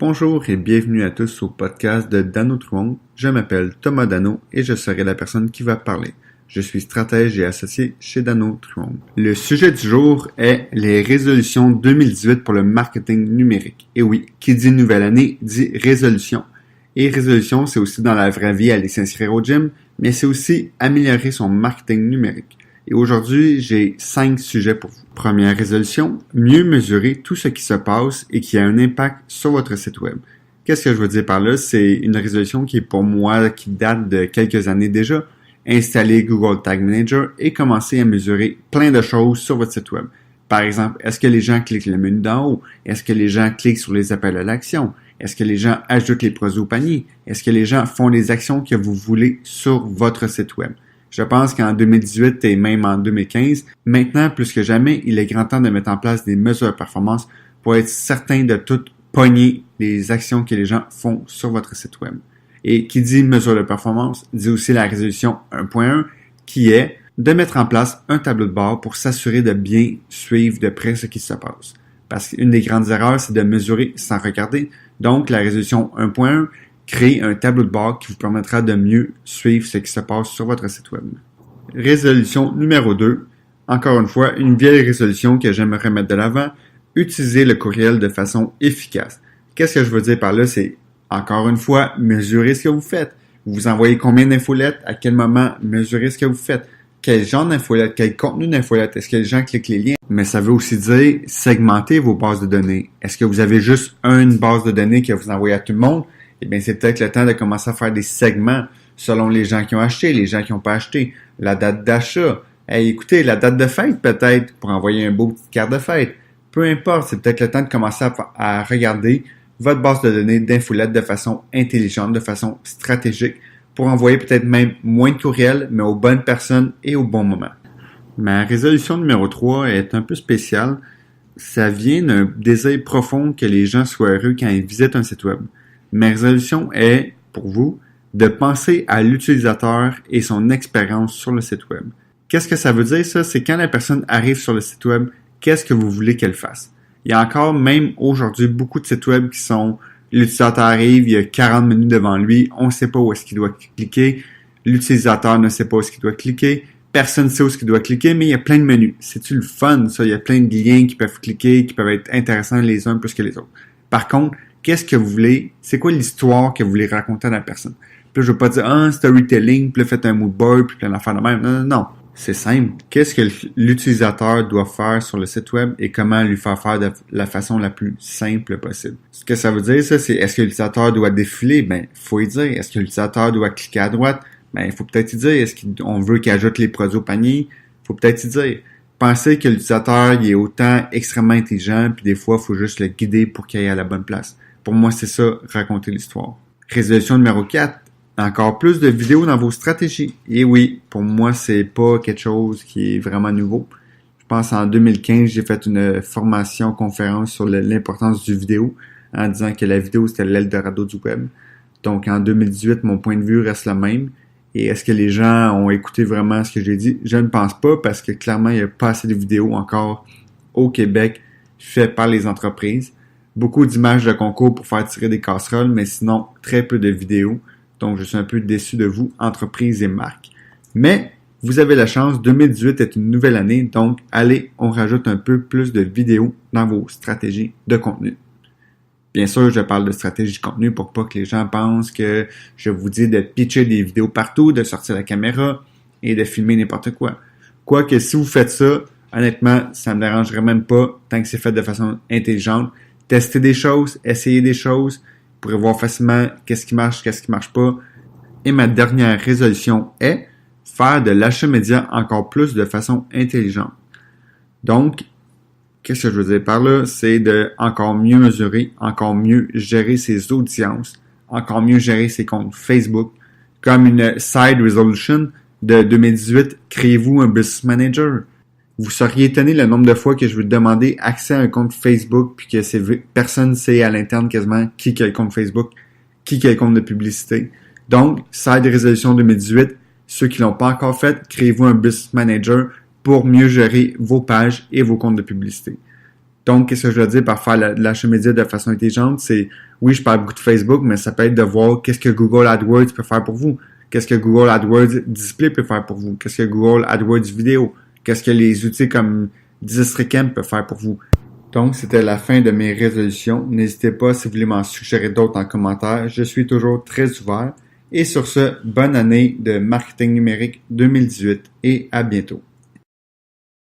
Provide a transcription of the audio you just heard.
Bonjour et bienvenue à tous au podcast de Dano Truong. Je m'appelle Thomas Dano et je serai la personne qui va parler. Je suis stratège et associé chez Dano Truong. Le sujet du jour est les résolutions 2018 pour le marketing numérique. Et oui, qui dit nouvelle année dit résolution. Et résolution, c'est aussi dans la vraie vie aller s'inscrire au gym, mais c'est aussi améliorer son marketing numérique. Et aujourd'hui, j'ai 5 sujets pour vous. Première résolution, mieux mesurer tout ce qui se passe et qui a un impact sur votre site web. Qu'est-ce que je veux dire par là? C'est une résolution qui est pour moi, qui date de quelques années déjà. Installer Google Tag Manager et commencer à mesurer plein de choses sur votre site web. Par exemple, est-ce que les gens cliquent le menu d'en haut? Est-ce que les gens cliquent sur les appels à l'action? Est-ce que les gens ajoutent les produits au panier? Est-ce que les gens font les actions que vous voulez sur votre site web? Je pense qu'en 2018 et même en 2015, maintenant plus que jamais, il est grand temps de mettre en place des mesures de performance pour être certain de tout pogner les actions que les gens font sur votre site web. Et qui dit mesure de performance, dit aussi la résolution 1.1 qui est de mettre en place un tableau de bord pour s'assurer de bien suivre de près ce qui se passe. Parce qu'une des grandes erreurs, c'est de mesurer sans regarder. Donc, la résolution 1.1 crée un tableau de bord qui vous permettra de mieux suivre ce qui se passe sur votre site web. Résolution numéro 2. Encore une fois, une vieille résolution que j'aimerais mettre de l'avant. Utiliser le courriel de façon efficace. Qu'est-ce que je veux dire par là? C'est, encore une fois, mesurer ce que vous faites. Vous envoyez combien d'infolettes? À quel moment? Mesurer ce que vous faites. Quel genre d'infolettes? Quel contenu d'infolettes? Est-ce que les gens cliquent les liens? Mais ça veut aussi dire segmenter vos bases de données. Est-ce que vous avez juste une base de données que vous envoyez à tout le monde? Eh bien, c'est peut-être le temps de commencer à faire des segments selon les gens qui ont acheté, les gens qui n'ont pas acheté, la date d'achat. Hey, écoutez, la date de fête peut-être pour envoyer un beau petit carte de fête. Peu importe, c'est peut-être le temps de commencer à regarder votre base de données d'infolettes de façon intelligente, de façon stratégique, pour envoyer peut-être même moins de courriels, mais aux bonnes personnes et au bon moment. Ma résolution numéro 3 est un peu spéciale. Ça vient d'un désir profond que les gens soient heureux quand ils visitent un site web. Ma résolution est, pour vous, de penser à l'utilisateur et son expérience sur le site web. Qu'est-ce que ça veut dire, ça? C'est quand la personne arrive sur le site web, qu'est-ce que vous voulez qu'elle fasse? Il y a encore, même aujourd'hui, beaucoup de sites web qui sont l'utilisateur arrive, il y a 40 menus devant lui, on ne sait pas où est-ce qu'il doit cliquer, l'utilisateur ne sait pas où est-ce qu'il doit cliquer, personne ne sait où est-ce qu'il doit cliquer, mais il y a plein de menus. C'est-tu le fun, ça? Il y a plein de liens qui peuvent cliquer, qui peuvent être intéressants les uns plus que les autres. Par contre, qu'est-ce que vous voulez? C'est quoi l'histoire que vous voulez raconter à la personne? Puis là, je veux pas dire, storytelling, puis là, faites un mood board, puis plein d'affaires de même. Non. C'est simple. Qu'est-ce que l'utilisateur doit faire sur le site web et comment lui faire de la façon la plus simple possible? Ce que ça veut dire, ça, c'est est-ce que l'utilisateur doit défiler? Ben, faut y dire. Est-ce que l'utilisateur doit cliquer à droite? Ben, il faut peut-être y dire. Est-ce qu'on veut qu'il ajoute les produits au panier? Faut peut-être y dire. Pensez que l'utilisateur, il est autant extrêmement intelligent, puis des fois, il faut juste le guider pour qu'il aille à la bonne place. Pour moi, c'est ça, raconter l'histoire. Résolution numéro 4. Encore plus de vidéos dans vos stratégies. Et oui, pour moi, c'est pas quelque chose qui est vraiment nouveau. Je pense en 2015, j'ai fait une conférence sur l'importance du vidéo en disant que la vidéo, c'était l'Eldorado du web. Donc, en 2018, mon point de vue reste le même. Et est-ce que les gens ont écouté vraiment ce que j'ai dit? Je ne pense pas parce que clairement, il n'y a pas assez de vidéos encore au Québec faites par les entreprises. Beaucoup d'images de concours pour faire tirer des casseroles, mais sinon, très peu de vidéos. Donc, je suis un peu déçu de vous, entreprises et marques. Mais, vous avez la chance, 2018 est une nouvelle année, donc allez, on rajoute un peu plus de vidéos dans vos stratégies de contenu. Bien sûr, je parle de stratégie de contenu pour pas que les gens pensent que je vous dis de pitcher des vidéos partout, de sortir la caméra et de filmer n'importe quoi. Quoique, si vous faites ça, honnêtement, ça me dérangerait même pas tant que c'est fait de façon intelligente. Tester des choses, essayer des choses, vous pourrez voir facilement qu'est-ce qui marche pas. Et ma dernière résolution est faire de l'achat média encore plus de façon intelligente. Donc, qu'est-ce que je veux dire par là? C'est de encore mieux mesurer, encore mieux gérer ses audiences, encore mieux gérer ses comptes Facebook. Comme une side resolution de 2018, créez-vous un business manager. Vous seriez étonné le nombre de fois que je vais demander accès à un compte Facebook puis que personne ne sait à l'interne quasiment qui a le compte Facebook, qui a le compte de publicité. Donc, side résolution 2018, ceux qui l'ont pas encore fait, créez-vous un business manager pour mieux gérer vos pages et vos comptes de publicité. Donc, qu'est-ce que je veux dire par faire de l'achat média de façon intelligente? C'est, oui, je parle beaucoup de Facebook, mais ça peut être de voir qu'est-ce que Google AdWords peut faire pour vous. Qu'est-ce que Google AdWords Display peut faire pour vous. Qu'est-ce que Google AdWords Vidéo. Qu'est-ce que les outils comme Districtcam peuvent faire pour vous. Donc, c'était la fin de mes résolutions. N'hésitez pas si vous voulez m'en suggérer d'autres en commentaire. Je suis toujours très ouvert. Et sur ce, bonne année de marketing numérique 2018 et à bientôt.